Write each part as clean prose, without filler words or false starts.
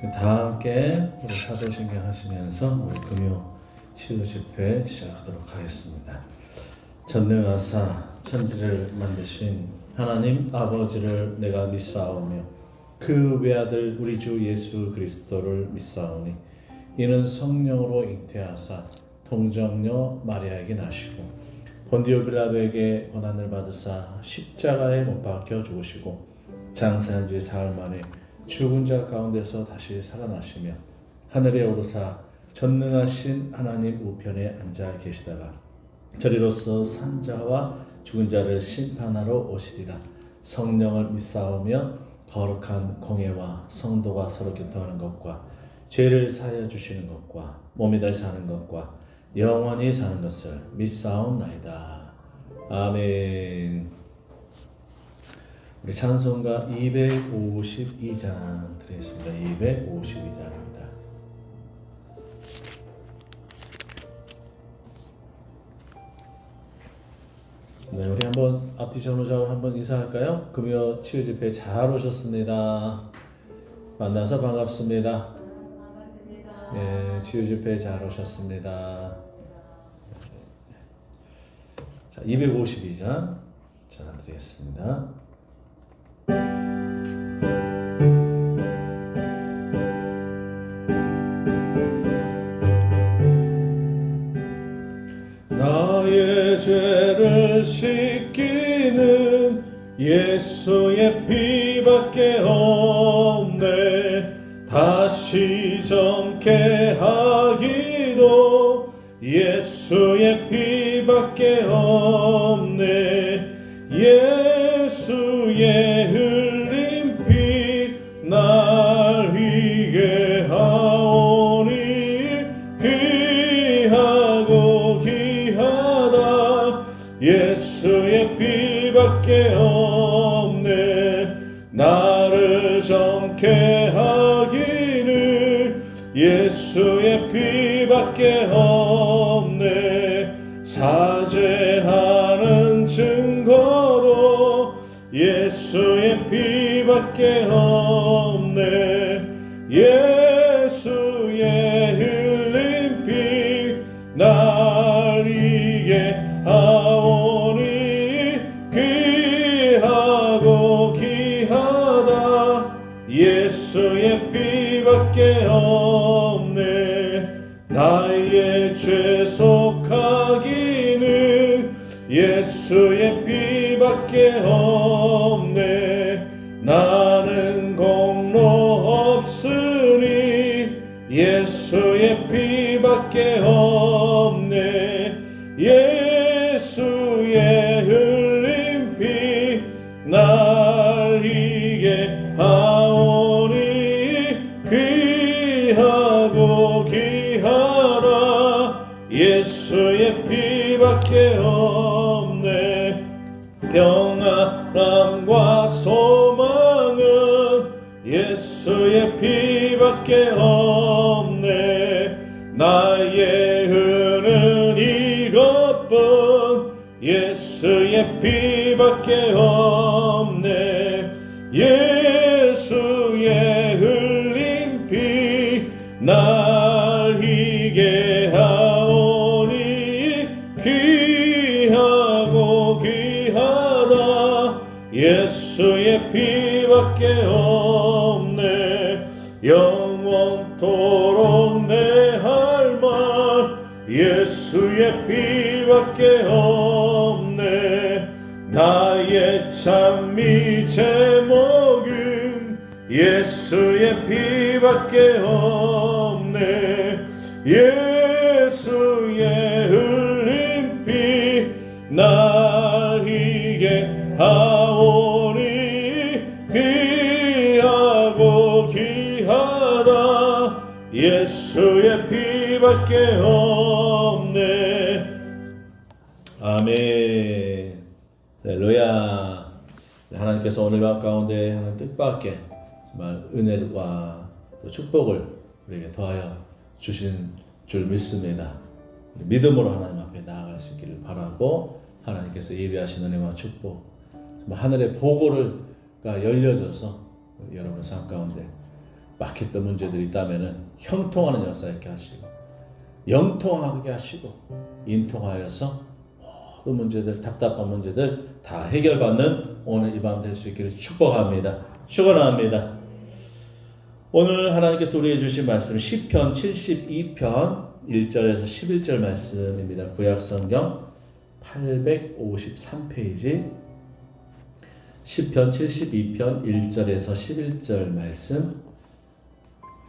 다 함께 우리 사도신경 하시면서 우리 금요 치유 집회 시작하도록 하겠습니다. 전능하사 천지를 만드신 하나님 아버지를 내가 믿사오며 그 외아들 우리 주 예수 그리스도를 믿사오니 이는 성령으로 잉태하사 동정녀 마리아에게 나시고 본디오 빌라도에게 고난을 받으사 십자가에 못 박혀 죽으시고 장사한 지 사흘 만에 죽은 자 가운데서 다시 살아나시며 하늘에 오르사 전능하신 하나님 우편에 앉아 계시다가 저리로서 산자와 죽은 자를 심판하러 오시리라. 성령을 믿사오며 거룩한 공예와 성도가 서로 교통하는 것과 죄를 사하여 주시는 것과 몸이 다시 사는 것과 영원히 사는 것을 믿사옵나이다. 아멘. 우리 찬송가 252장 드리겠습니다. 252장입니다. 네, 우리 한번 앞뒤 전후좌우 한번 인사할까요? 금요 치유 집회 잘 오셨습니다. 만나서 반갑습니다. 예, 치유 집회 잘 오셨습니다. 자, 252장 전화 드리겠습니다. 나의 죄를 씻기는 예수의 피밖에 없네. 다시 정케 하기도 예수의 피밖에 없네. 예수의 흘린 피 날 위게 하오니 귀하고 귀하다. 예수의 피밖에 없네. 나를 정케 하기는 예수의 피밖에 없네. 사죄하는 증거도 예수의 피밖에 없네. 예수의 흘린 피 날 이게 하오니 귀하고 귀하다. 예수의 피밖에 없네. 나의 죄 속하기는 예수의 피밖에 없네. 나는 공로 없으니 예수의 피밖에 없네. 예수의 흘린 피 날 이게 하오니 귀하고 귀하다. 예수의 피밖에 없네. 평안함과 소망은 예수의 피밖에 없네. 나의 은은 이것뿐 예수의 피밖에 없네. 예수의 흘린 피 날 이게 하오니 귀하고 귀하다. 예수의 피밖에 없네. 영원토록 내 할 말 예수의 피밖에 없네. 나의 찬미 제목은 예수의 피밖에 없네. 예수의 흘린 피 날 이게 하오니 귀하고 귀하다. 예수의 피밖에 없네. 아멘. 할렐루야. 하나님께서 오늘 밤 가운데 하나님 뜻밖의 정말 은혜와 또 축복을 우리에게 더하여 주신 줄 믿습니다. 믿음으로 하나님 앞에 나아갈 수 있기를 바라고 하나님께서 예비하신 은혜와 축복, 정말 하늘의 보고가 열려져서 여러분의 삶 가운데 막혔던 문제들이 있다면은 형통하는 역사 있게 하시고 영통하게 하시고 인통하여서 모든 문제들, 답답한 문제들 다 해결받는 오늘 이 밤 될 수 있기를 축복합니다. 축원합니다. 오늘 하나님께서 우리에게 주신 말씀 시편 72편 1절에서 11절 말씀입니다. 구약성경 853페이지 시편 72편 1절에서 11절 말씀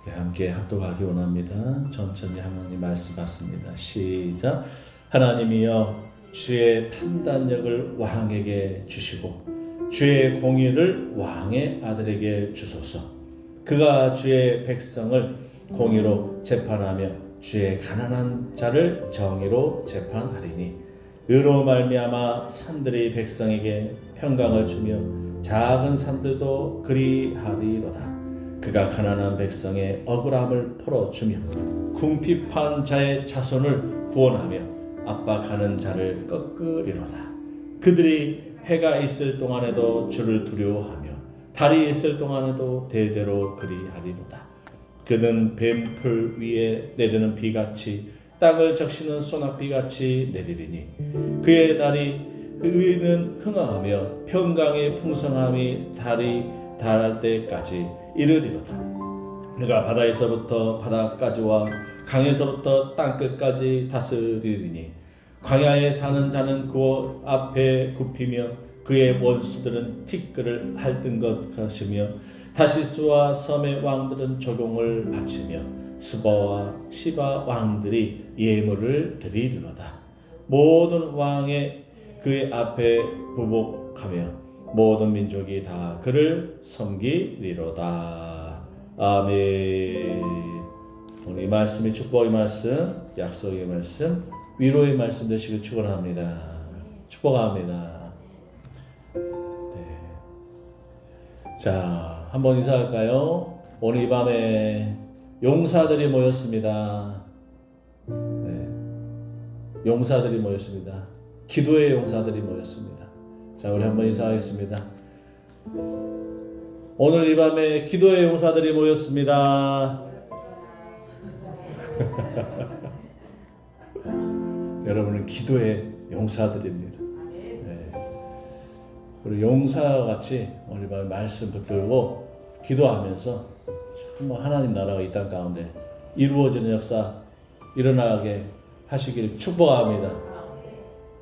함께 합독하기 원합니다. 천천히 하나님 말씀 받습니다. 시작. 하나님이여 주의 판단력을 왕에게 주시고 주의 공의를 왕의 아들에게 주소서. 그가 주의 백성을 공의로 재판하며 주의 가난한 자를 정의로 재판하리니 의로 말미암아 산들이 백성에게 평강을 주며 작은 산들도 그리하리로다. 그가 가난한 백성의 억울함을 풀어주며 궁핍한 자의 자손을 구원하며 압박하는 자를 꺾으리로다. 그들이 해가 있을 동안에도 주를 두려워하며 달이 있을 동안에도 대대로 그리하리로다. 그는 뱀풀 위에 내리는 비같이 땅을 적시는 소낙비같이 내리리니 그의 날이 의는 흥황하며 평강의 풍성함이 달이 달할 때까지 이르리로다. 그가 바다에서부터 바다까지와 강에서부터 땅끝까지 다스리리니 광야에 사는 자는 그 앞에 굽히며 그의 원수들은 티끌을 핥은 것 같으며 다시스와 섬의 왕들은 조공을 바치며 스바와 시바 왕들이 예물을 드리리로다. 모든 왕의 그의 앞에 부복하며 모든 민족이 다 그를 섬기리로다. 아멘. 오늘 이 말씀이 축복의 말씀, 약속의 말씀, 위로의 말씀 되시길 축원합니다. 축복합니다. 네. 자, 한번 인사할까요? 오늘 이 밤에 용사들이 모였습니다. 네. 용사들이 모였습니다. 기도의 용사들이 모였습니다. 자, 우리 한번 인사하겠습니다. 오늘 이 밤에 기도의 용사들이 모였습니다. 여러분은 기도의 용사들입니다. 네. 우리 용사같이 오늘 밤에 말씀 붙들고 기도하면서 정말 하나님 나라가 이 땅 가운데 이루어지는 역사 일어나게 하시길 축복합니다.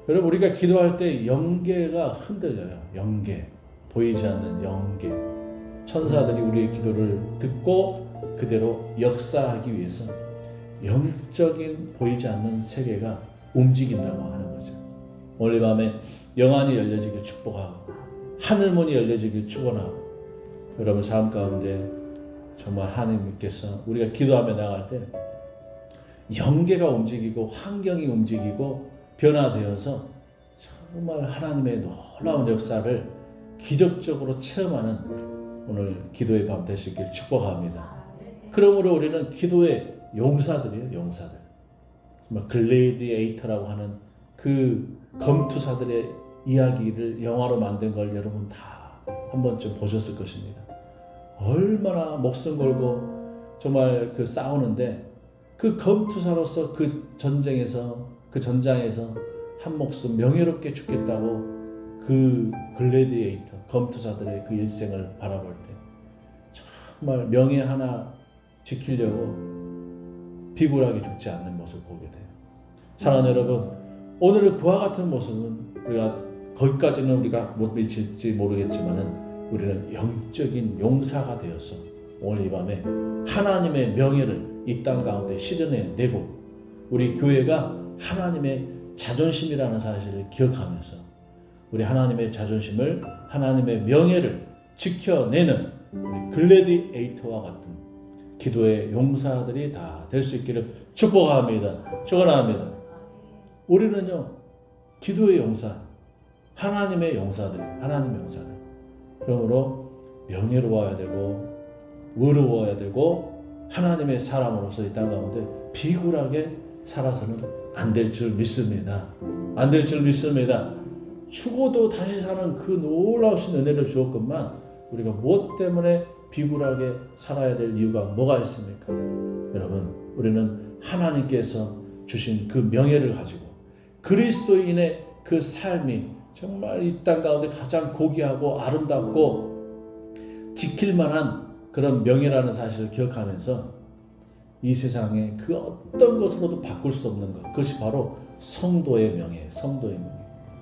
여러분, 우리가 기도할 때 영계가 흔들려요. 영계, 보이지 않는 영계. 천사들이 우리의 기도를 듣고 그대로 역사하기 위해서 영적인 보이지 않는 세계가 움직인다고 하는 거죠. 오늘 밤에 영안이 열려지길 축복하고 하늘문이 열려지길 축원하고 여러분 삶 가운데 정말 하나님께서 우리가 기도하며 나갈 때 영계가 움직이고 환경이 움직이고 변화되어서 정말 하나님의 놀라운 역사를 기적적으로 체험하는 오늘 기도의 밤 될 수 있기를 축복합니다. 그러므로 우리는 기도의 용사들이에요. 용사들. 정말 글래디에이터라고 하는 그 검투사들의 이야기를 영화로 만든 걸 여러분 다 한 번쯤 보셨을 것입니다. 얼마나 목숨 걸고 정말 그 싸우는데 그 검투사로서 그 전쟁에서 그 전장에서 한 목숨 명예롭게 죽겠다고 그 글래디에이터 검투사들의 그 일생을 바라볼 때 정말 명예 하나 지키려고 비굴하게 죽지 않는 모습을 보게 돼요. 사랑하는 여러분, 오늘은 그와 같은 모습은 우리가 거기까지는 우리가 못 미칠지 모르겠지만은 우리는 영적인 용사가 되어서 오늘 이 밤에 하나님의 명예를 이 땅 가운데 실현해내고 우리 교회가 하나님의 자존심이라는 사실을 기억하면서 우리 하나님의 자존심을 하나님의 명예를 지켜내는 우리 글래디에이터와 같은 기도의 용사들이 다 될 수 있기를 축복합니다. 축원합니다. 우리는요 기도의 용사, 하나님의 용사들, 하나님의 용사들. 그러므로 명예로워야 되고 의로워야 되고 하나님의 사람으로서 이 땅 가운데 비굴하게 살아서는 안 될 줄 믿습니다. 안 될 줄 믿습니다. 죽어도 다시 사는 그 놀라우신 은혜를 주었건만 우리가 무엇 때문에 비굴하게 살아야 될 이유가 뭐가 있습니까? 여러분, 우리는 하나님께서 주신 그 명예를 가지고 그리스도인의 그 삶이 정말 이 땅 가운데 가장 고귀하고 아름답고 지킬 만한 그런 명예라는 사실을 기억하면서 이 세상에 그 어떤 것으로도 바꿀 수 없는 것, 그것이 바로 성도의 명예, 성도의 명예,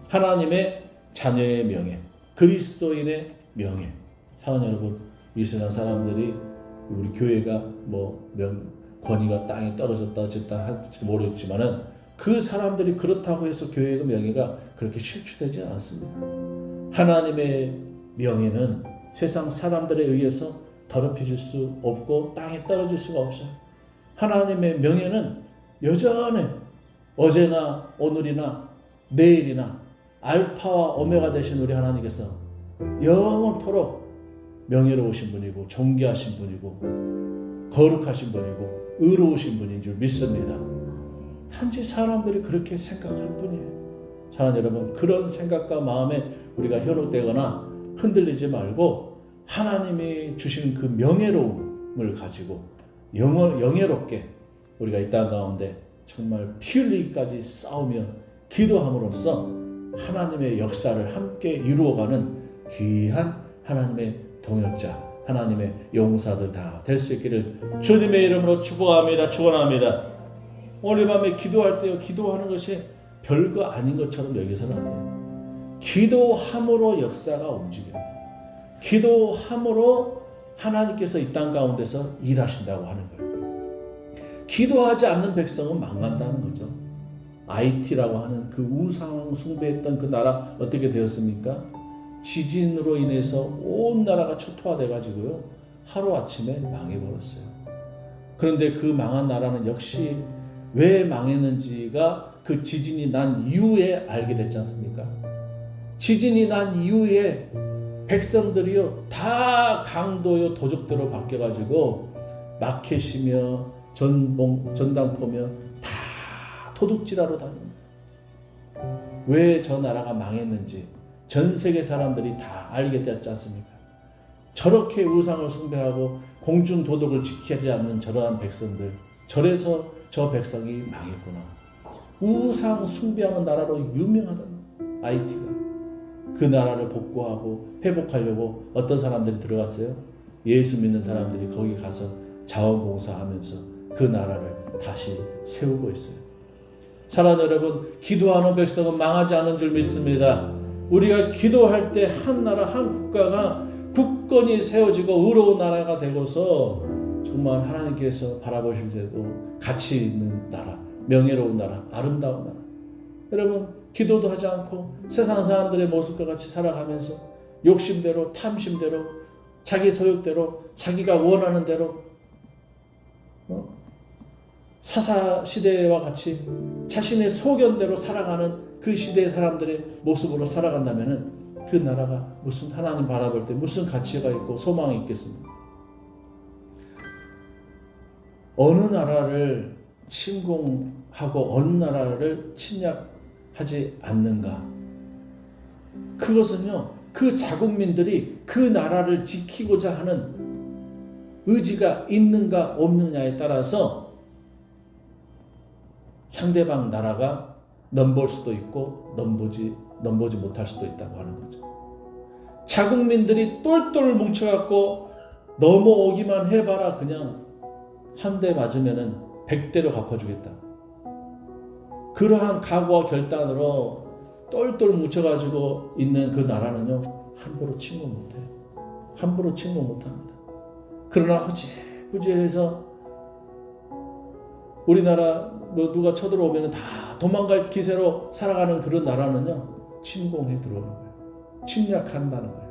하나님의 자녀의 명예, 그리스도인의 명예. 사랑하는 여러분, 이 세상 사람들이 우리 교회가 권위가 땅에 떨어졌다 어쨌다 할지 모르겠지만은 그 사람들이 그렇다고 해서 교회의 명예가 그렇게 실추되지 않습니다. 하나님의 명예는 세상 사람들에 의해서 더럽혀질 수 없고 땅에 떨어질 수가 없어요. 하나님의 명예는 여전히 어제나 오늘이나 내일이나 알파와 오메가 되신 우리 하나님께서 영원토록 명예로우신 분이고 존귀하신 분이고 거룩하신 분이고 의로우신 분인 줄 믿습니다. 단지 사람들이 그렇게 생각할 뿐이에요. 사랑하는 여러분, 그런 생각과 마음에 우리가 현혹되거나 흔들리지 말고 하나님이 주신 그 명예로움을 가지고 영예롭게 우리가 이 땅 가운데 정말 피 흘리기까지 싸우며 기도함으로써 하나님의 역사를 함께 이루어가는 귀한 하나님의 동역자, 하나님의 용사들 다 될 수 있기를 주님의 이름으로 축복합니다. 축원합니다. 오늘 밤에 기도할 때요, 기도하는 것이 별거 아닌 것처럼 여기서는 안 돼요. 기도함으로 역사가 움직여요. 기도함으로 하나님께서 이 땅 가운데서 일하신다고 하는 거예요. 기도하지 않는 백성은 망한다는 거죠. IT라고 하는 그 우상 숭배했던 그 나라 어떻게 되었습니까? 지진으로 인해서 온 나라가 초토화돼 가지고요, 하루아침에 망해버렸어요. 그런데 그 망한 나라는 역시 왜 망했는지가 그 지진이 난 이후에 알게 됐지 않습니까? 지진이 난 이후에 백성들이요 다 강도요 도적대로 바뀌어가지고 마켓이며 전당포며 다 도둑질하러 다닙니다. 왜 저 나라가 망했는지 전 세계 사람들이 다 알게 됐지 않습니까? 저렇게 우상을 숭배하고 공중 도덕을 지키지 않는 저러한 백성들, 저래서 저 백성이 망했구나. 우상 숭배하는 나라로 유명하던 IT가 그 나라를 복구하고 회복하려고 어떤 사람들이 들어갔어요? 예수 믿는 사람들이 거기 가서 자원봉사하면서 그 나라를 다시 세우고 있어요. 사랑하는 여러분, 기도하는 백성은 망하지 않은 줄 믿습니다. 우리가 기도할 때 한 나라 한 국가가 굳건히 세워지고 의로운 나라가 되고서 정말 하나님께서 바라보실 때도 가치 있는 나라, 명예로운 나라, 아름다운 나라. 여러분, 기도도 하지 않고 세상 사람들의 모습과 같이 살아가면서 욕심대로, 탐심대로, 자기 소욕대로, 자기가 원하는 대로 사사시대와 같이 자신의 소견대로 살아가는 그 시대의 사람들의 모습으로 살아간다면 그 나라가 무슨 하나님 바라볼 때 무슨 가치가 있고 소망이 있겠습니까? 어느 나라를 침공하고 어느 나라를 침략하지 않는가? 그것은요, 그 자국민들이 그 나라를 지키고자 하는 의지가 있는가 없느냐에 따라서 상대방 나라가 넘볼 수도 있고 넘보지 못할 수도 있다고 하는 거죠. 자국민들이 똘똘 뭉쳐갖고 넘어오기만 해봐라, 그냥 한 대 맞으면은 100대로 갚아주겠다. 그러한 각오와 결단으로 똘똘 뭉쳐가지고 있는 그 나라는요, 함부로 침공 못해요. 함부로 침공 못합니다. 그러나 허지부지해서 우리나라 누가 쳐들어오면 다 도망갈 기세로 살아가는 그런 나라는요, 침공해 들어오는 거예요. 침략한다는 거예요.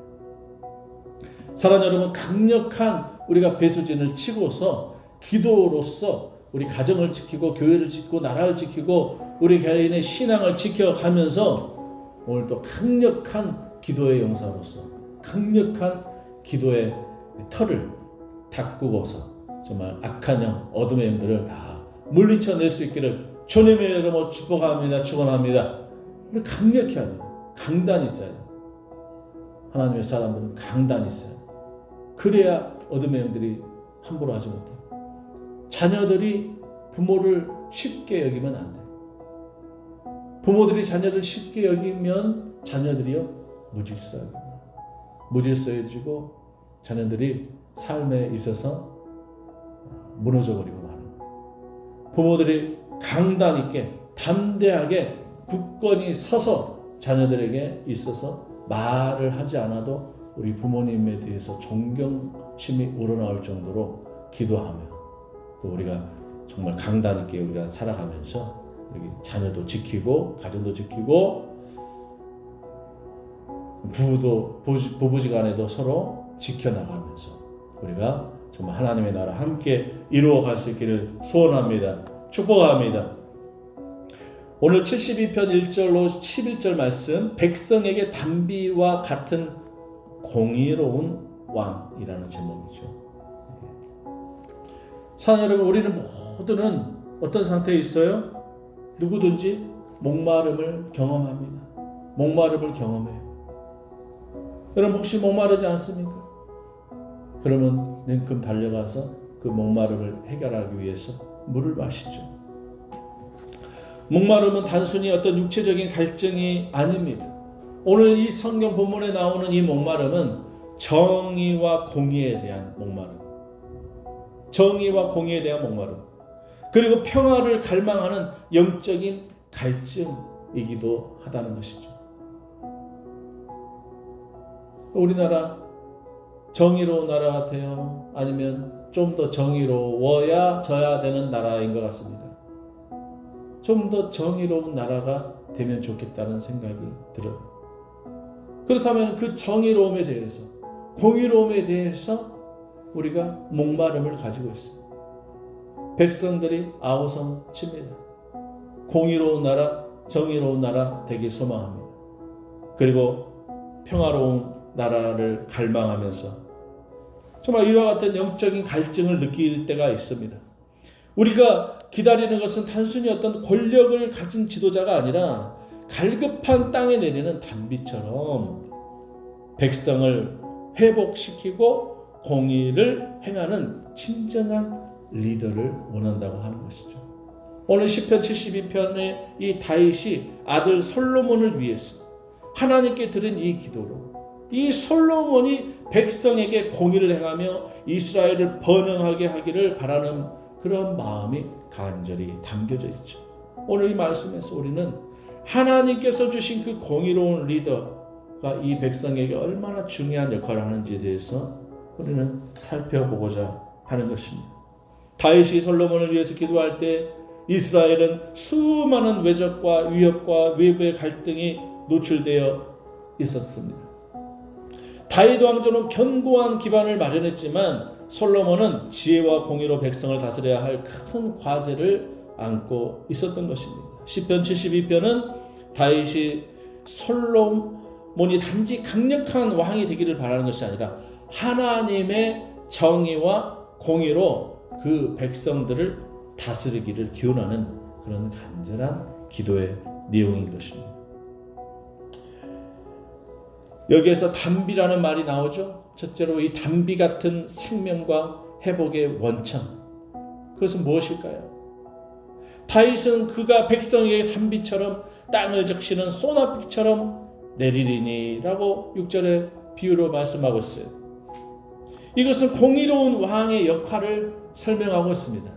사랑하는 여러분, 강력한 우리가 배수진을 치고서 기도로서 우리 가정을 지키고 교회를 지키고 나라를 지키고 우리 개인의 신앙을 지켜가면서 오늘 또 강력한 기도의 용사로서 강력한 기도의 털을 닦고서 정말 악한 영, 어둠의 영들을 다 물리쳐낼 수 있기를 주님의 이름으로 축복합니다. 축원합니다. 우리 강력해야 돼요. 강단이 있어야 돼요. 하나님의 사람들은 강단이 있어요. 그래야 어둠의 영들이 함부로 하지 못해. 자녀들이 부모를 쉽게 여기면 안 돼. 부모들이 자녀를 쉽게 여기면 자녀들이요 무질서해지고 자녀들이 삶에 있어서 무너져 버리고 마는 거예요. 부모들이 강단 있게 담대하게 굳건히 서서 자녀들에게 있어서 말을 하지 않아도 우리 부모님에 대해서 존경심이 우러나올 정도로 기도하며 또 우리가 정말 강단 있게 우리가 살아가면서 우리 자녀도 지키고 가정도 지키고 부부지간에도 서로 지켜나가면서 우리가 정말 하나님의 나라 함께 이루어갈 수 있기를 소원합니다. 축복합니다. 오늘 72편 1절로 11절 말씀, 백성에게 단비와 같은 공의로운 왕이라는 제목이죠. 사랑하는 여러분, 우리는 모두는 어떤 상태에 있어요? 누구든지 목마름을 경험합니다. 목마름을 경험해요. 여러분 혹시 목마르지 않습니까? 그러면 냉큼 달려가서 그 목마름을 해결하기 위해서 물을 마시죠. 목마름은 단순히 어떤 육체적인 갈증이 아닙니다. 오늘 이 성경 본문에 나오는 이 목마름은 정의와 공의에 대한 목마름, 정의와 공의에 대한 목마름, 그리고 평화를 갈망하는 영적인 갈증이기도 하다는 것이죠. 우리나라 정의로운 나라 같아요? 아니면 좀 더 정의로워야 져야 되는 나라인 것 같습니다. 좀 더 정의로운 나라가 되면 좋겠다는 생각이 들어요. 그렇다면 그 정의로움에 대해서, 공의로움에 대해서 우리가 목마름을 가지고 있습니다. 백성들이 아우성 칩니다. 공의로운 나라, 정의로운 나라 되길 소망합니다. 그리고 평화로운 나라를 갈망하면서 정말 이와 같은 영적인 갈증을 느낄 때가 있습니다. 우리가 기다리는 것은 단순히 어떤 권력을 가진 지도자가 아니라 갈급한 땅에 내리는 단비처럼 백성을 회복시키고 공의를 행하는 진정한 리더를 원한다고 하는 것이죠. 오늘 시편 72편의 이 다윗이 아들 솔로몬을 위해서 하나님께 드린 이 기도로 이 솔로몬이 백성에게 공의를 행하며 이스라엘을 번영하게 하기를 바라는 그런 마음이 간절히 담겨져 있죠. 오늘 이 말씀에서 우리는 하나님께서 주신 그 공의로운 리더가 이 백성에게 얼마나 중요한 역할을 하는지에 대해서 우리는 살펴보고자 하는 것입니다. 다윗이 솔로몬을 위해서 기도할 때 이스라엘은 수많은 외적과 위협과 외부의 갈등이 노출되어 있었습니다. 다윗 왕조는 견고한 기반을 마련했지만 솔로몬은 지혜와 공의로 백성을 다스려야 할 큰 과제를 안고 있었던 것입니다. 시편 72편은 다윗이 솔로몬이 단지 강력한 왕이 되기를 바라는 것이 아니라 하나님의 정의와 공의로 그 백성들을 다스리기를 기원하는 그런 간절한 기도의 내용인 것입니다. 여기에서 단비라는 말이 나오죠. 첫째로 이 단비 같은 생명과 회복의 원천, 그것은 무엇일까요? 다윗은 그가 백성에게 단비처럼 땅을 적시는 소나비처럼 내리리니라고 6절에 비유로 말씀하고 있어요. 이것은 공의로운 왕의 역할을 설명하고 있습니다.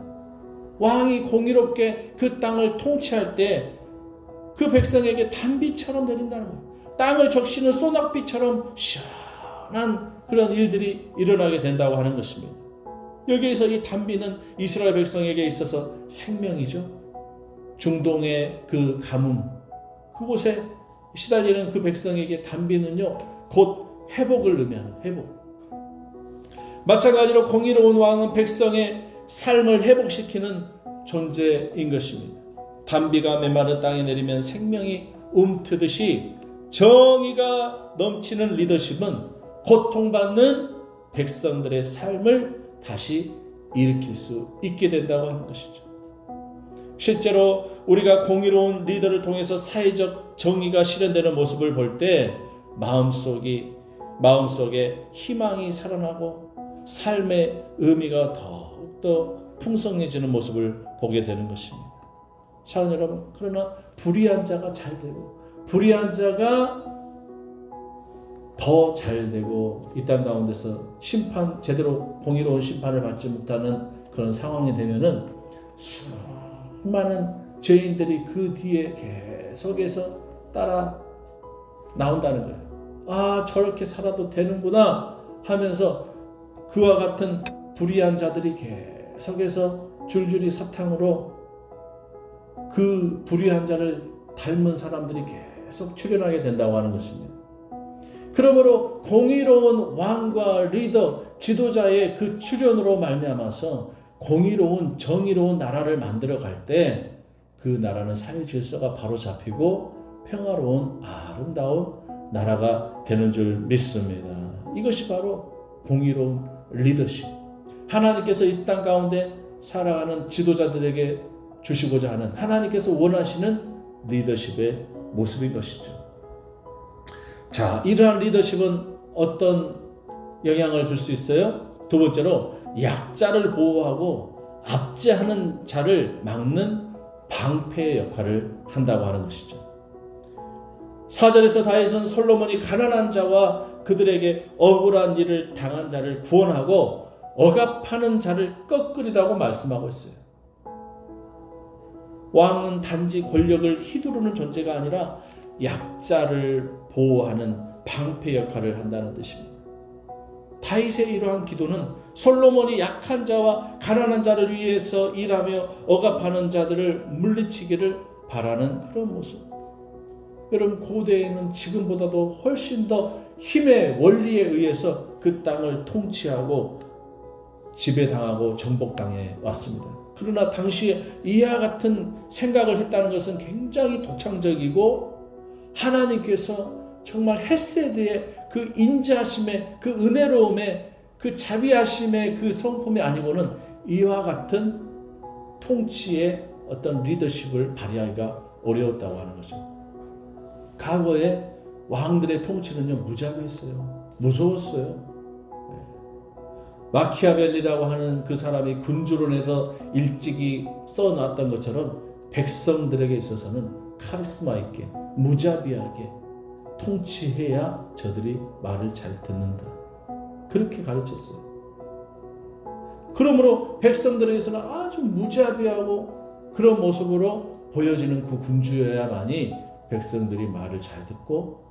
왕이 공의롭게 그 땅을 통치할 때 그 백성에게 단비처럼 내린다는 거예요. 땅을 적시는 소낙비처럼 시원한 그런 일들이 일어나게 된다고 하는 것입니다. 여기에서 이 단비는 이스라엘 백성에게 있어서 생명이죠. 중동의 그 가뭄, 그곳에 시달리는 그 백성에게 단비는요, 곧 회복을 의미하는 회복. 마찬가지로 공의로운 왕은 백성의 삶을 회복시키는 존재인 것입니다. 단비가 메마른 땅에 내리면 생명이 움트듯이 정의가 넘치는 리더십은 고통받는 백성들의 삶을 다시 일으킬 수 있게 된다고 하는 것이죠. 실제로 우리가 공의로운 리더를 통해서 사회적 정의가 실현되는 모습을 볼 때 마음속이 마음속에 희망이 살아나고 삶의 의미가 더욱더 풍성해지는 모습을 보게 되는 것입니다. 사랑하는 여러분, 그러나 불의한 자가 잘 되고 불의한 자가 더 잘 되고 이 땅 가운데서 제대로 공의로운 심판을 받지 못하는 그런 상황이 되면은 수많은 죄인들이 그 뒤에 계속해서 따라 나온다는 거예요. 아, 저렇게 살아도 되는구나 하면서 그와 같은 불의한 자들이 계속해서 줄줄이 사탕으로 그 불의한 자를 닮은 사람들이 계속 출현하게 된다고 하는 것입니다. 그러므로 공의로운 왕과 리더, 지도자의 그 출현으로 말미암아서 공의로운 정의로운 나라를 만들어갈 때 그 나라는 사회 질서가 바로 잡히고 평화로운 아름다운 나라가 되는 줄 믿습니다. 이것이 바로 공의로운 리더십. 하나님께서 이 땅 가운데 살아가는 지도자들에게 주시고자 하는 하나님께서 원하시는 리더십의 모습인 것이죠. 자, 이러한 리더십은 어떤 영향을 줄 수 있어요? 두 번째로 약자를 보호하고 압제하는 자를 막는 방패의 역할을 한다고 하는 것이죠. 4절에서 다윗은 솔로몬이 가난한 자와 그들에게 억울한 일을 당한 자를 구원하고 억압하는 자를 꺾으리라고 말씀하고 있어요. 왕은 단지 권력을 휘두르는 존재가 아니라 약자를 보호하는 방패 역할을 한다는 뜻입니다. 다윗의 이러한 기도는 솔로몬이 약한 자와 가난한 자를 위해서 일하며 억압하는 자들을 물리치기를 바라는 그런 모습. 여러분, 고대에는 지금보다도 훨씬 더 힘의 원리에 의해서 그 땅을 통치하고 지배당하고 정복당해 왔습니다. 그러나 당시에 이와 같은 생각을 했다는 것은 굉장히 독창적이고 하나님께서 정말 헤세드의 그 인자하심의 그 은혜로움의 그 자비하심의 그 성품이 아니고는 이와 같은 통치의 어떤 리더십을 발휘하기가 어려웠다고 하는 거죠. 과거에 왕들의 통치는요, 무자비했어요. 무서웠어요. 마키아벨리라고 하는 그 사람이 군주론에서 일찍이 써놨던 것처럼 백성들에게 있어서는 카리스마 있게 무자비하게 통치해야 저들이 말을 잘 듣는다. 그렇게 가르쳤어요. 그러므로 백성들에게서는 아주 무자비하고 그런 모습으로 보여지는 그 군주여야만이 백성들이 말을 잘 듣고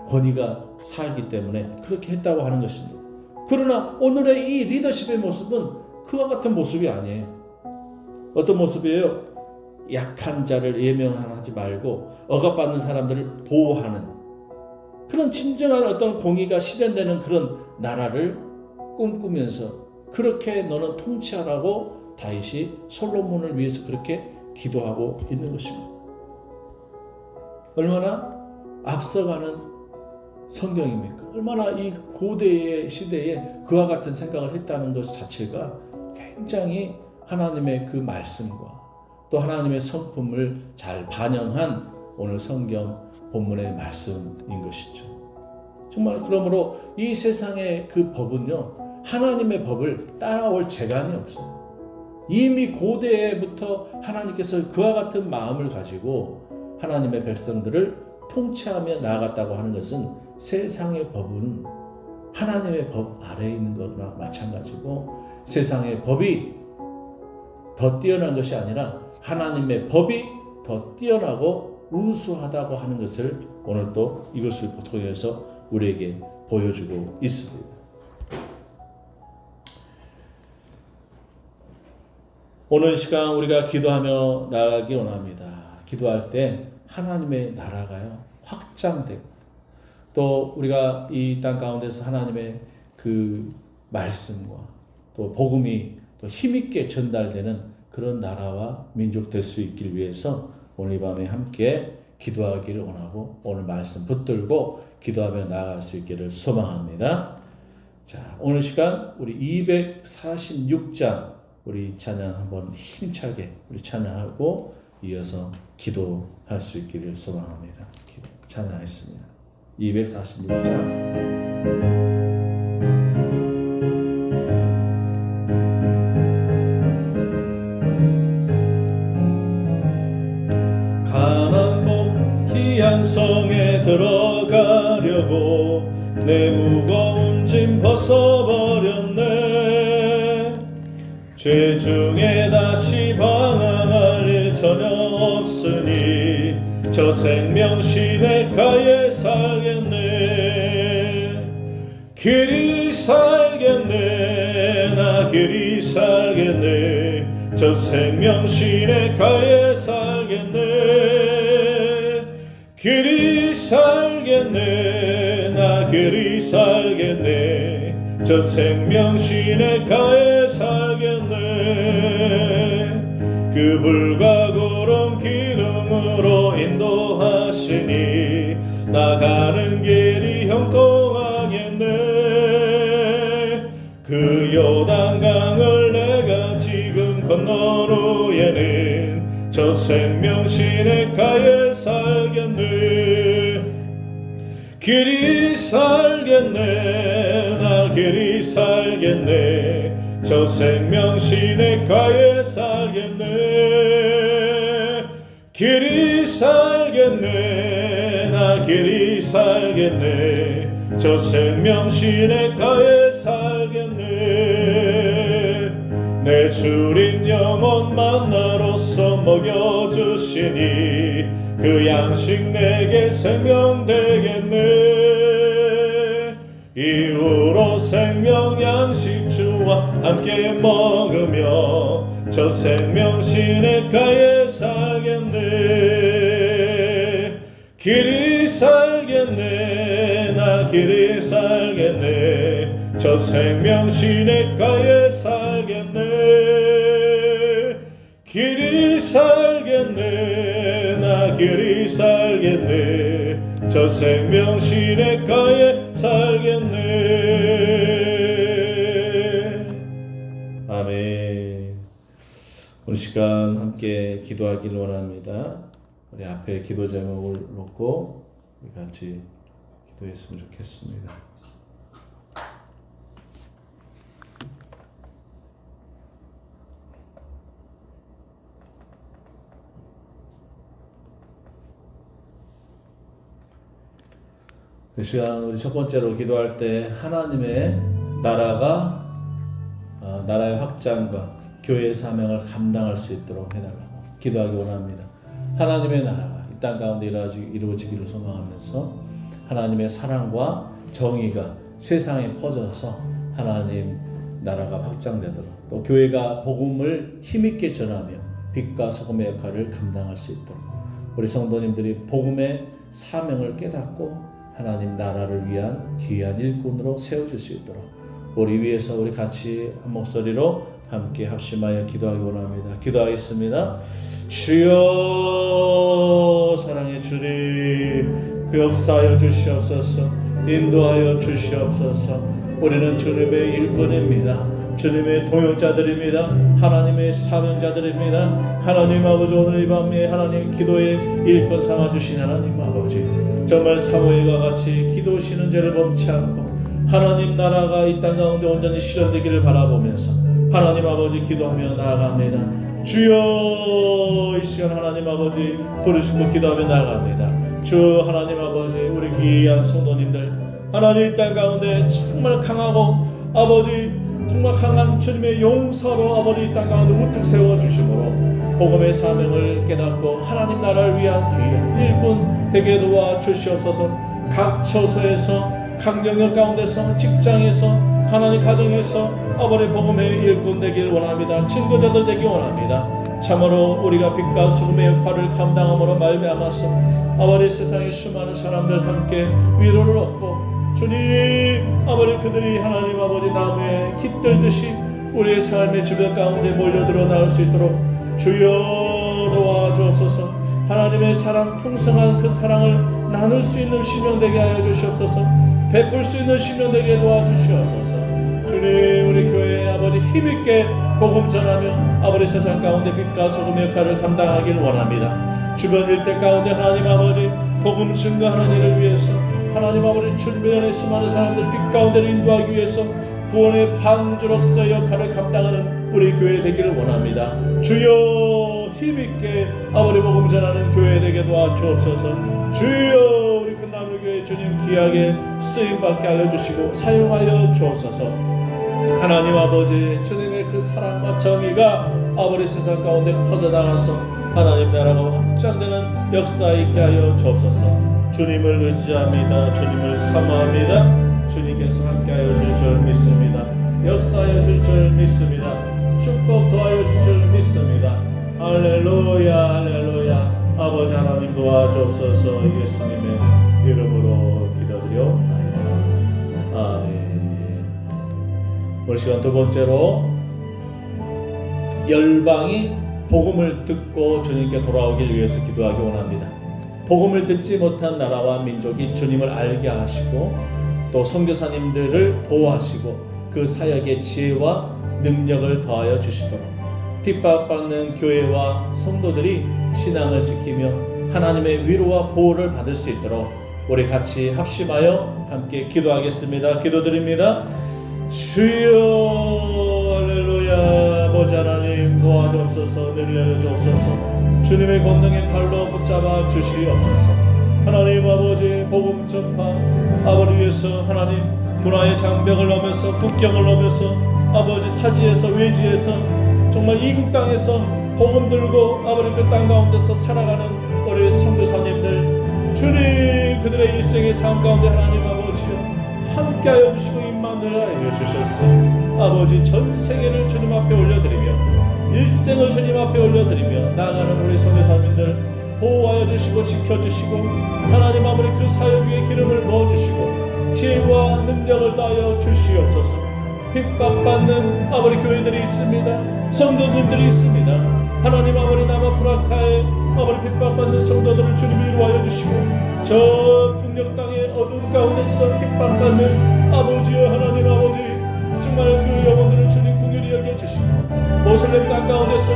권위가 살기 때문에 그렇게 했다고 하는 것입니다. 그러나 오늘의 이 리더십의 모습은 그와 같은 모습이 아니에요. 어떤 모습이에요? 약한 자를 예명하지 말고 억압받는 사람들을 보호하는 그런 진정한 어떤 공의가 실현되는 그런 나라를 꿈꾸면서 그렇게 너는 통치하라고 다윗이 솔로몬을 위해서 그렇게 기도하고 있는 것입니다. 얼마나 앞서가는 성경입니까? 얼마나 이 고대의 시대에 그와 같은 생각을 했다는 것 자체가 굉장히 하나님의 그 말씀과 또 하나님의 성품을 잘 반영한 오늘 성경 본문의 말씀인 것이죠. 정말 그러므로 이 세상의 그 법은요, 하나님의 법을 따라올 재간이 없어요. 이미 고대부터 하나님께서 그와 같은 마음을 가지고 하나님의 백성들을 통치하며 나아갔다고 하는 것은 세상의 법은 하나님의 법 아래에 있는 것과 마찬가지고 세상의 법이 더 뛰어난 것이 아니라 하나님의 법이 더 뛰어나고 우수하다고 하는 것을 오늘 또 이것을 통해서 우리에게 보여주고 있습니다. 오늘 시간 우리가 기도하며 나아가기 원합니다. 기도할 때 하나님의 나라가요 확장되고 또 우리가 이 땅 가운데서 하나님의 그 말씀과 또 복음이 또 힘있게 전달되는 그런 나라와 민족 될 수 있길 위해서 오늘 이 밤에 함께 기도하기를 원하고 오늘 말씀 붙들고 기도하며 나아갈 수 있기를 소망합니다. 자, 오늘 시간 우리 246장 우리 찬양 한번 힘차게 우리 찬양하고 이어서 기도할 수 있기를 소망합니다. 찬양하겠습니다. 246장. 가난 복귀한 성에 들어가려고 내 무거운 짐 벗어버렸네. 죄 중에 다시 방황할 일 전혀 없으니 저 생명 시냇가에 살겠네. 길이 살겠네. 나 길이 살겠네. 저 생명 시냇가에 살겠네. 길이 살겠네. 나 길이 살겠네. 저 생명 시냇가에 살겠네. 그 불과 구름 기둥으로 인도하시니 나가는 길이 형통하겠네. 그 요단강을 내가 지금 건넌 후에는 저 생명 시냇가에 살겠네. 길이 살겠네. 나 길이 살겠네. 저 생명 시냇가에 살겠네. 길이 살겠네. 나 길이 살겠네. 저 생명 시냇가에 살겠네. 내 주린 영혼 만나로서 먹여주시니 그 양식 내게 생명 되겠네. 이후로 생명 양식 주와 함께 먹으며 저 생명 시냇가에 살겠네. 길이 살겠네. 나 길이 살겠네. 저 생명 시냇가에 살겠네. 길이 살겠네. 나 길이 살겠네. 저 생명 시냇가에 살겠네. 아멘. 오늘 시간 함께 기도하길 원합니다. 우리 앞에 기도 제목을 놓고 우리 같이 기도했으면 좋겠습니다. 이 시간 우리 첫 번째로 기도할 때 하나님의 나라의 확장과 교회의 사명을 감당할 수 있도록 해달라고 기도하기 원합니다. 하나님의 나라가 이 땅 가운데 이루어지기를 소망하면서 하나님의 사랑과 정의가 세상에 퍼져서 하나님 나라가 확장되도록 또 교회가 복음을 힘있게 전하며 빛과 소금의 역할을 감당할 수 있도록 우리 성도님들이 복음의 사명을 깨닫고 하나님 나라를 위한 귀한 일꾼으로 세워질 수 있도록 우리 위해서 우리 같이 한 목소리로 함께 합심하여 기도하기 원합니다. 기도하겠습니다. 주여 사랑의 주님 그 역사하여 주시옵소서. 인도하여 주시옵소서. 우리는 주님의 일꾼입니다. 주님의 동역자들입니다. 하나님의 사명자들입니다. 하나님 아버지 오늘 이 밤에 하나님 기도의 일꾼 삼아주신 하나님 아버지 정말 사무엘과 같이 기도시는 죄를 범치 않고 하나님 나라가 이 땅 가운데 온전히 실현되기를 바라보면서 하나님 아버지 기도하며 나아갑니다. 주여 이 시간 하나님 아버지 부르시고 기도하며 나아갑니다. 주 하나님 아버지 우리 귀한 성도님들 하나님 이 땅 가운데 정말 강하고 아버지 정말 강한 주님의 용서로 아버지 이 땅 가운데 우뚝 세워주심으로 복음의 사명을 깨닫고 하나님 나라를 위한 귀한 일꾼 되게 도와주시옵소서. 각 처소에서 각 영역 가운데서 직장에서 하나님 가정에서 아버지 복음의 일꾼 되길 원합니다. 친구자들 되길 원합니다. 참으로 우리가 빛과 소금의 역할을 감당함으로 말미암아서 아버지 세상의 수많은 사람들 함께 위로를 얻고 주님 아버지 그들이 하나님 아버지 나무에 깃들듯이 우리의 삶의 주변 가운데 몰려들어 나올 수 있도록 주여 도와주옵소서. 하나님의 사랑 풍성한 그 사랑을 나눌 수 있는 시명 되게 하여 주시옵소서. 베풀 수 있는 시명 되게 도와주시옵소서. 주님 우리 교회에 아버지 힘있게 복음 전하며 아버지 세상 가운데 빛과 소금의 역할을 감당하길 원합니다. 주변 일대 가운데 하나님 아버지 복음 증거하는 일을 위해서 하나님 아버지 주님의 안에 수많은 사람들 빛 가운데를 인도하기 위해서 구원의 방주로서의 역할을 감당하는 우리 교회 되기를 원합니다. 주여 힘있게 아버지 복음 전하는 교회 되게 도와주옵소서. 주여 우리 큰나무교회 주님 귀하게 쓰임받게 하여 주시고 사용하여 주옵소서. 하나님 아버지 주님의 그 사랑과 정의가 아버지 세상 가운데 퍼져나가서 하나님 나라가 확장되는 역사 있게 하여 주옵소서. 주님을 의지합니다. 주님을 사모합니다. 주님께서 함께하여 줄 줄 믿습니다. 역사하여 줄 줄 믿습니다. 축복 도와여 줄 줄 믿습니다. 할렐루야 할렐루야. 아버지 하나님 도와주옵소서. 예수님의 이름으로 기도드려옵나이다. 아멘. 오늘 시간 두 번째로 열방이 복음을 듣고 주님께 돌아오길 위해서 기도하기 원합니다. 복음을 듣지 못한 나라와 민족이 주님을 알게 하시고 또 선교사님들을 보호하시고 그 사역의 지혜와 능력을 더하여 주시도록 핍박받는 교회와 성도들이 신앙을 지키며 하나님의 위로와 보호를 받을 수 있도록 우리 같이 합심하여 함께 기도하겠습니다. 기도드립니다. 주여 할렐루야. 아버지 하나님 도와주옵소서. 능력을 주옵소서. 주님의 권능의 팔로 붙잡아 주시옵소서. 하나님 아버지 복음 전파 아버지 위해서 하나님 문화의 장벽을 넘어서 국경을 넘어서 아버지 타지에서 외지에서 정말 이국 땅에서 복음 들고 아버지 그 땅 가운데서 살아가는 우리 선교사님들 주님 그들의 일생의 삶 가운데 하나님 아버지여 함께하여 주시고 임마누엘하여 주셨어. 아버지 전 세계를 주님 앞에 올려드리며 일생을 주님 앞에 올려드리며 나아가는 우리 선교사님들 보호하여 주시고 지켜주시고 하나님 아버지 그 사역 위에 기름을 부어주시고 지혜와 능력을 다하여 주시옵소서. 핍박받는 아버지 교회들이 있습니다. 성도님들이 있습니다. 하나님 아버지 남아프리카에 아버지 핍박받는 성도들을 주님이 이루하여 주시고 저 북녘 땅의 어두운 가운데서 핍박받는 아버지여 하나님 아버지 정말 그 영혼들을 주님 긍휼히 여겨주시고 모슬렘 땅 가운데서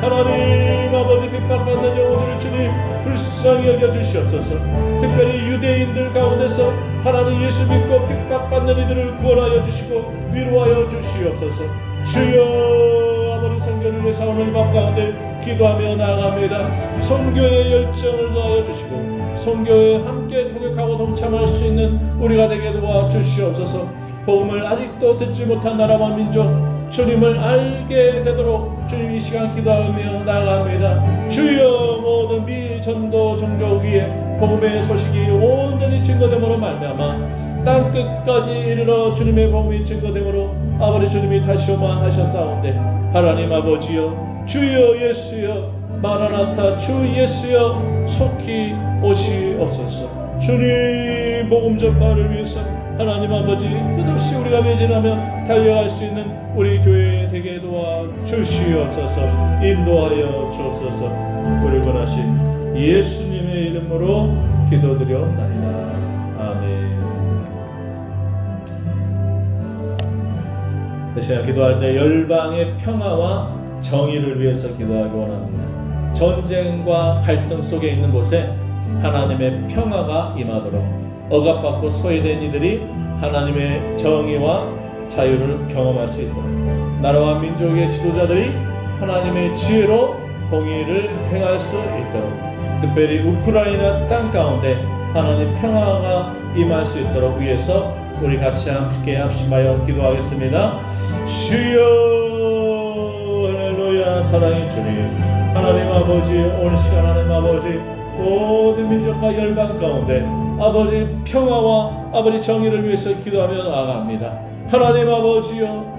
하나님 아버지 핍박받는 영혼들을 주님 불쌍히 여겨주시옵소서. 특별히 유대인들 가운데서 하나님 예수 믿고 핍박받는 이들을 구원하여 주시고 위로하여 주시옵소서. 주여 아버지 선교를 위해서 오늘 이 밤 가운데 기도하며 나아갑니다. 선교의 열정을 더하여 주시고 선교에 함께 동역하고 동참할 수 있는 우리가 되게 도와주시옵소서. 복음을 아직도 듣지 못한 나라와 민족 주님을 알게 되도록 주님 이 시간 기도하며 나아갑니다. 주여 모든 미전도 종족 위에 복음의 소식이 온전히 증거됨으로 말미암아 땅 끝까지 이르러 주님의 복음이 증거됨으로 아버지 주님이 다시 오마 하셨사온데 하나님 아버지여 주여 예수여 마라나타 주 예수여 속히 오시옵소서. 주님 복음 전파를 위해서 하나님 아버지 끝없이 우리가 매진하며 달려갈 수 있는 우리 교회 되게 도와주시옵소서. 인도하여 주옵소서. 우리 권하신 예수님의 이름으로 기도드려옵나이다. 아멘. 그 시간 기도할 때 열방의 평화와 정의를 위해서 기도하기 원합니다. 전쟁과 갈등 속에 있는 곳에 하나님의 평화가 임하도록 억압받고 소외된 이들이 하나님의 정의와 자유를 경험할 수 있도록 나라와 민족의 지도자들이 하나님의 지혜로 공의를 행할 수 있도록 특별히 우크라이나 땅 가운데 하나님 평화가 임할 수 있도록 위해서 우리 같이 함께 합심하여 기도하겠습니다. 주여 할렐루야. 사랑의 주님 하나님 아버지 오늘 시간 하나님 아버지 모든 민족과 열방 가운데 아버지 평화와 아버지 정의를 위해서 기도하며 나아갑니다. 하나님 아버지여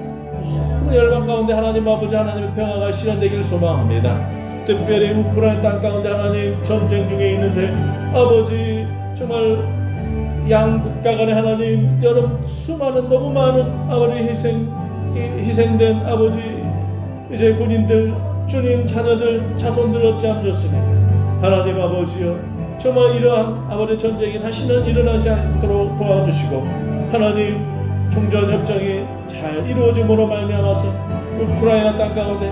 열방 가운데 하나님 아버지 하나님의 평화가 실현되기를 소망합니다. 특별히 우크라이나 땅 가운데 하나님 전쟁 중에 있는데 아버지 정말 양 국가 간의 하나님 여러 수많은 너무 많은 아버지 희생된 아버지 이제 군인들 주님 자녀들 자손들 어찌 않으셨습니까? 하나님 아버지여 정말 이러한 아버지 전쟁이 다시는 일어나지 않도록 도와주시고 하나님 종전협정이 잘 이루어짐으로 말미암아서 우크라이나 땅 가운데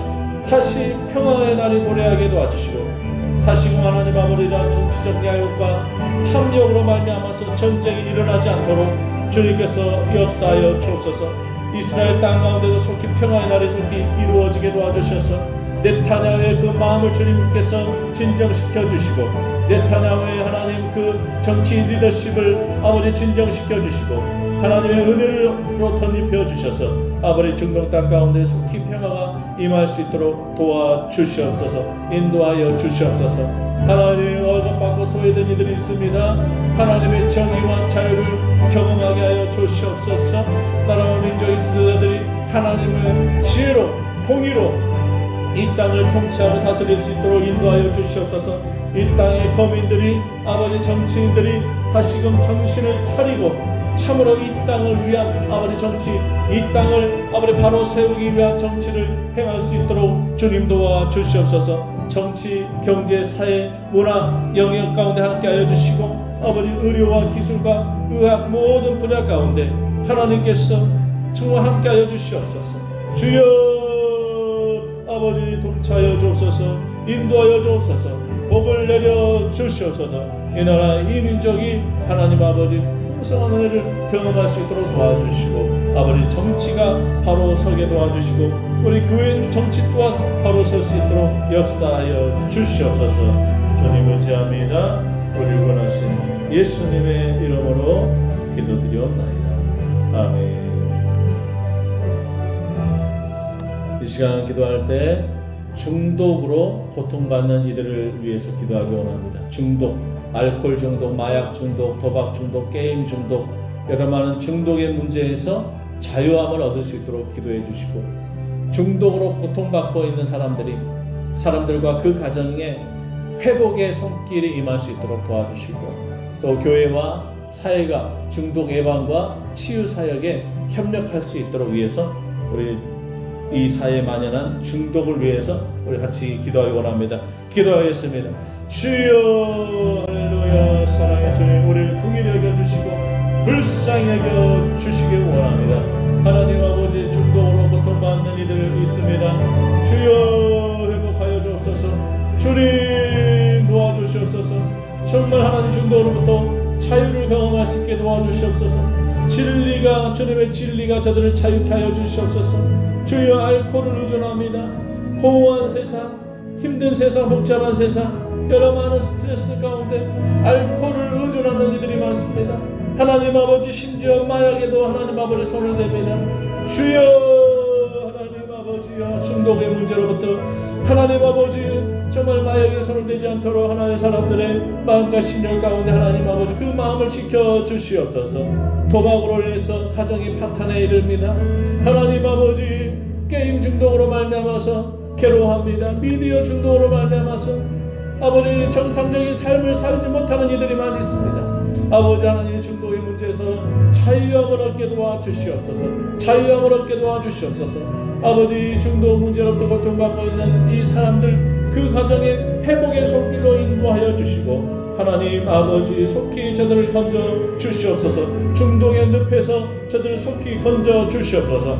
다시 평화의 날이 도래하게 도와주시고 다시금 하나님 아버지 이러한 정치적 야욕과 탐욕으로 말미암아서 전쟁이 일어나지 않도록 주님께서 역사하여 주옵소서. 이스라엘 땅 가운데도 속히 평화의 날이 속히 이루어지게 도와주셔서 네타냐후의 그 마음을 주님께서 진정시켜 주시고 네타냐후의 하나님 그 정치 리더십을 아버지 진정시켜 주시고 하나님의 은혜로 덧입혀 주셔서 아버지 중동 땅 가운데 속히 평화가 임할 수 있도록 도와주시옵소서. 인도하여 주시옵소서. 하나님 억압받고 소외된 이들이 있습니다. 하나님의 정의와 자유를 경험하게 하여 주시옵소서. 나라와 민족의 지도자들이 하나님의 지혜로 공의로 이 땅을 통치하고 다스릴 수 있도록 인도하여 주시옵소서. 이 땅의 거민들이 아버지 정치인들이 다시금 정신을 차리고 참으로 이 땅을 위한 아버지 정치, 이 땅을 아버지 바로 세우기 위한 정치를 행할 수 있도록 주님 도와 주시옵소서. 정치, 경제, 사회, 문화, 영역 가운데 함께하여 주시고 아버지 의료와 기술과 의학 모든 분야 가운데 하나님께서 정말 함께하여 주시옵소서. 주여 아버지 동차하여 주옵소서. 인도하여 주옵소서. 복을 내려 주시옵소서. 이 나라 이 민족이 하나님 아버지 풍성한 은혜를 경험할 수 있도록 도와주시고 아버지 정치가 바로 서게 도와주시고 우리 교회 정치 또한 바로 설 수 있도록 역사하여 주시옵소서. 주님 의지합니다. 우리를 원하신 예수님의 이름으로 기도드리옵나이다. 아멘. 이 시간 기도할 때 중독으로 고통받는 이들을 위해서 기도하기 원합니다. 중독, 알코올 중독, 마약 중독, 도박 중독, 게임 중독, 여러 많은 중독의 문제에서 자유함을 얻을 수 있도록 기도해 주시고 중독으로 고통받고 있는 사람들과 그 가정에 회복의 손길이 임할 수 있도록 도와주시고 또 교회와 사회가 중독 예방과 치유 사역에 협력할 수 있도록 위해서 우리 이 사회에 만연한 중독을 위해서 우리 같이 기도하기 원합니다. 기도하겠습니다. 주여 할렐루야. 사랑의 주님 우리를 긍휼히 여겨주시고 불쌍히 여겨주시기 원합니다. 하나님 아버지 중독으로 고통받는 이들 있습니다. 주여 회복하여 주옵소서. 주님 도와주시옵소서. 정말 하나님 중독으로부터 자유를 경험할 수 있게 도와주시옵소서. 주님의 진리가 저들을 자유케 하여 주시옵소서. 주여 알코올을 의존합니다. 공허한 세상, 힘든 세상, 복잡한 세상, 여러 많은 스트레스 가운데 알코올을 의존하는 이들이 많습니다. 하나님 아버지 심지어 마약에도 하나님 아버지 손을 댑니다. 주여 하나님 아버지여 중독의 문제로부터 하나님 아버지 정말 마약에 손을 대지 않도록 하나님의 사람들의 마음과 심령 가운데 하나님 아버지 그 마음을 지켜주시옵소서. 도박으로 인해서 가정이 파탄에 이릅니다. 하나님 아버지 게임 중독으로 말미암아서 괴로워합니다. 미디어 중독으로 말미암아서 아버지 정상적인 삶을 살지 못하는 이들이 많이 있습니다. 아버지 하나님 중독의 문제에서 자유함을 얻게 도와주시옵소서. 자유함을 얻게 도와주시옵소서. 아버지 중독 문제로부터 고통받고 있는 이 사람들 그 가정의 회복의 손길로 인도하여 주시고 하나님 아버지 속히 저들을 건져 주시옵소서. 중독의 늪에서 저들을 속히 건져 주시옵소서.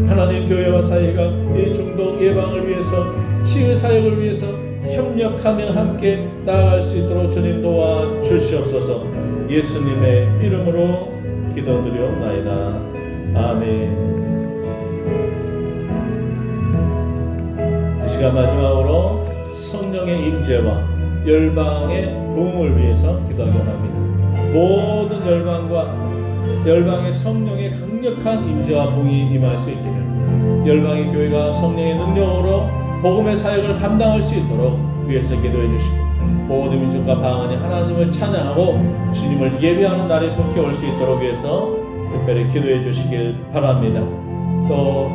하나님 교회와 사회가 이 중독 예방을 위해서 치유 사역을 위해서 협력하며 함께 나아갈 수 있도록 주님 도와 주시옵소서. 예수님의 이름으로 기도드리옵나이다. 아멘. 이 시간 마지막으로 성령의 임재와 열방의 부흥을 위해서 기도하기 원합니다. 모든 열방의 성령의 강력한 임재와 부흥이 임할 수 있기를 열방의 교회가 성령의 능력으로 복음의 사역을 감당할 수 있도록 위해서 기도해 주시고 모든 민족과 방언이 하나님을 찬양하고 주님을 예배하는 날에 속히 올 수 있도록 위해서 특별히 기도해 주시길 바랍니다. 또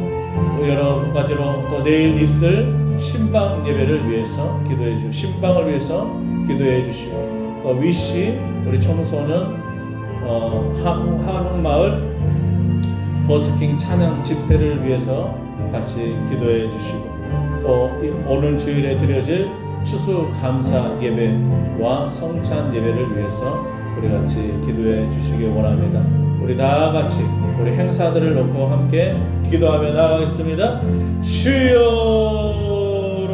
여러 가지로 또 내일 있을 신방 예배를 위해서 기도해 주시고 신방을 위해서 기도해 주시고 또 위시 우리 청소년 한옥마을 버스킹 찬양 집회를 위해서 같이 기도해 주시고 또 오늘 주일에 드려질 추수감사 예배와 성찬 예배를 위해서 우리 같이 기도해 주시기 원합니다. 우리 다 같이 우리 행사들을 놓고 함께 기도하며 나아가겠습니다. 주여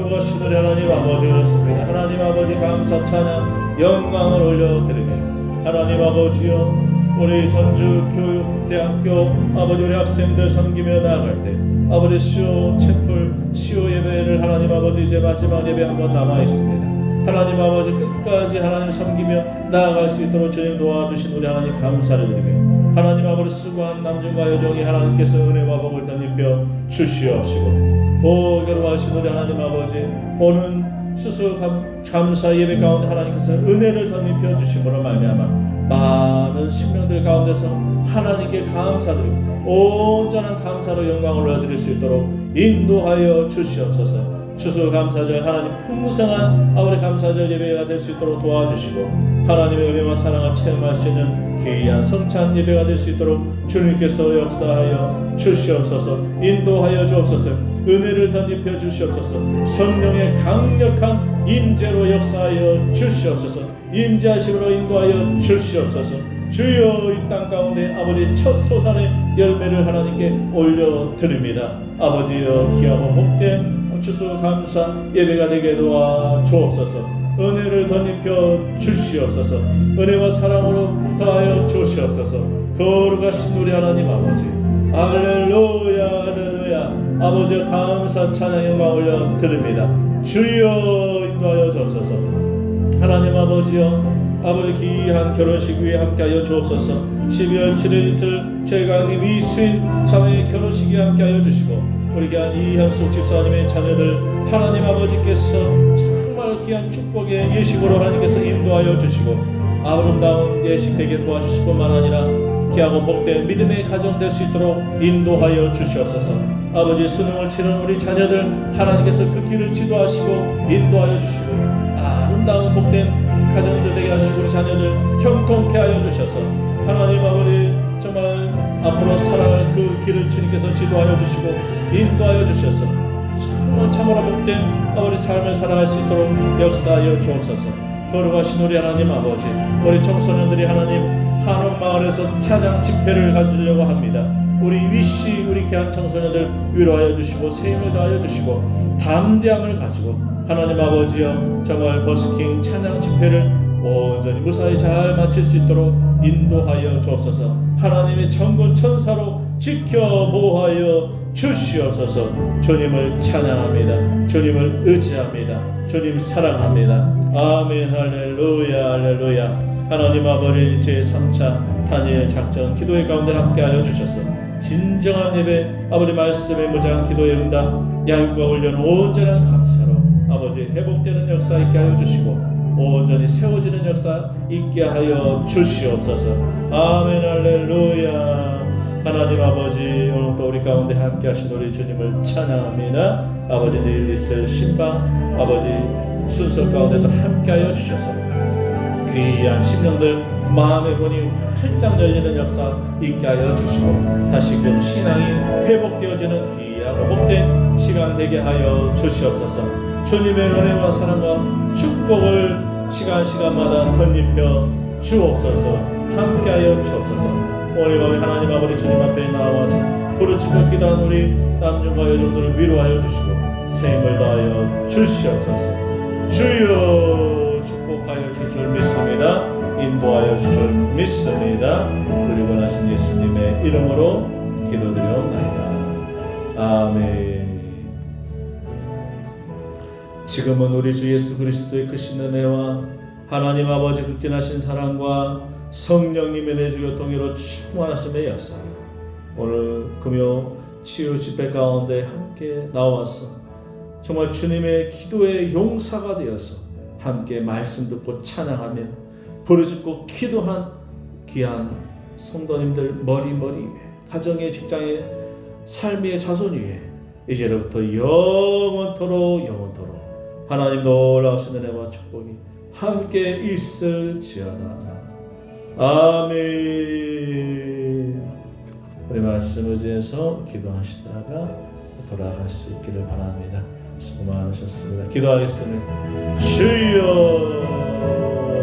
거룩하신 우리 하나님 아버지 그렇습니다. 하나님 아버지 감사 찬양 영광을 올려드리며 하나님 아버지여 우리 전주교육대학교 아버지 우리 학생들 섬기며 나아갈 때 아버지 시오 채플 시오 예배를 하나님 아버지 이제 마지막 예배 한 번 남아 있습니다. 하나님 아버지 끝까지 하나님 섬기며 나아갈 수 있도록 주님 도와주신 우리 하나님 감사를 드리며 하나님 아버지 수고한 남중과 여종이 하나님께서 은혜와 복을 덧입혀 주시옵시고 오 거룩하신 우리 하나님 아버지 오는 수수 감사 예배 가운데 하나님께서 은혜를 덧입혀 주심으로 말미암아 많은 신명들 가운데서 하나님께 감사드리고 온전한 감사로 영광을 올려드릴 수 있도록 인도하여 주시옵소서. 추수감사절 하나님 풍성한 아버지 감사절 예배가 될 수 있도록 도와주시고 하나님의 은혜와 사랑을 체험할 수 있는 귀한 성찬 예배가 될 수 있도록 주님께서 역사하여 주시옵소서. 인도하여 주옵소서. 은혜를 덧입혀 주시옵소서. 성령의 강력한 임재로 역사하여 주시옵소서. 임재하심으로 인도하여 주시옵소서. 주여 이 땅 가운데 아버지 첫 소산의 열매를 하나님께 올려드립니다. 아버지여 귀하고 복된 추수감사 예배가 되게 도와 주옵소서. 은혜를 덧입혀 주시옵소서. 은혜와 사랑으로 더하여 주시옵소서. 거룩하신 우리 하나님 아버지 할렐루야 할렐루야 아버지의 감사 찬양 영광 올려드립니다. 주여 인도하여 주옵소서. 하나님 아버지여 아버지 귀한 결혼식 위에 함께하여 주옵소서. 12월 7일 있을 최강님 이수인 자매의 결혼식에 함께하여 주시고 우리 귀한 이현숙 집사님의 자녀들 하나님 아버지께서 정말 귀한 축복의 예식으로 하나님께서 인도하여 주시고 아름다운 예식 되게 도와주실 뿐만 아니라 귀하고 복된 믿음의 가정 될 수 있도록 인도하여 주시옵소서. 아버지 수능을 치른 우리 자녀들 하나님께서 그 길을 지도하시고 인도하여 주시고 아름다운 복된 가정들 되게 하시고 우리 자녀들 형통케 하여 주셔서 하나님 아버지 정말 앞으로 살아갈 그 길을 주님께서 지도하여 주시고 인도하여 주셔서 정말 참으로 복된 아버지 삶을 살아갈 수 있도록 역사하여 주옵소서. 거룩하신 우리 하나님 아버지 우리 청소년들이 하나님 한옥마을에서 찬양 집회를 가지려고 합니다. 우리 위시 우리 귀한 청소년들 위로하여 주시고 세임을 더하여 주시고 담대함을 가지고 하나님 아버지여 정말 버스킹 찬양 집회를 온전히 무사히 잘 마칠 수 있도록 인도하여 주옵소서. 하나님의 천군 천사로 지켜 보호하여 주시옵소서. 주님을 찬양합니다. 주님을 의지합니다. 주님 사랑합니다. 아멘 할렐루야 할렐루야. 하나님 아버지 제3차 다니엘 작전 기도의 가운데 함께하여 주셔서 진정한 예배 아버지 말씀의 무장한 기도의 응답 양육과 훈련 온전한 감사로 아버지 회복되는 역사 있게 하여 주시고 온전히 세워지는 역사 있게 하여 주시옵소서. 아멘 할렐루야. 하나님 아버지 오늘 또 우리 가운데 함께 하신 우리 주님을 찬양합니다. 아버지 내일 있을 신방 아버지 순서 가운데도 함께 하여 주셔서 귀한 심령들 마음의 문이 활짝 열리는 역사 있게 하여 주시고 다시금 신앙이 회복되어지는 귀하고 복된 시간 되게 하여 주시옵소서. 주님의 은혜와 사랑과 축복을 시간마다 덧입혀 주옵소서. 함께하여 주옵소서. 오늘 밤에 하나님 아버지 주님 앞에 나와서 부르짖고 기도한 우리 남중과 여종들을 위로하여 주시고 세임을 다하여 주시옵소서. 주여 축복하여 주실 줄 믿습니다. 인도하여 주실 줄 믿습니다. 우리 원하신 예수님의 이름으로 기도드리옵나이다. 아멘. 지금은 우리 주 예수 그리스도의 크신 은혜와 하나님 아버지 극진하신 사랑과 성령님의 내주교 통일로 충만하심의 역사 오늘 금요 치유 집회 가운데 함께 나와서 정말 주님의 기도의 용사가 되어서 함께 말씀 듣고 찬양하며 부르짖고 기도한 귀한 성도님들 머리 위에 가정의 직장의 삶의 자손 위에 이제로부터 영원토록 하나님 놀라우신 은혜와 축복이 함께 있을지어다. 아멘. 우리 말씀 의지해서 기도하시다가 돌아갈 수 있기를 바랍니다. 수고 많으셨습니다. 기도하겠습니다. 주여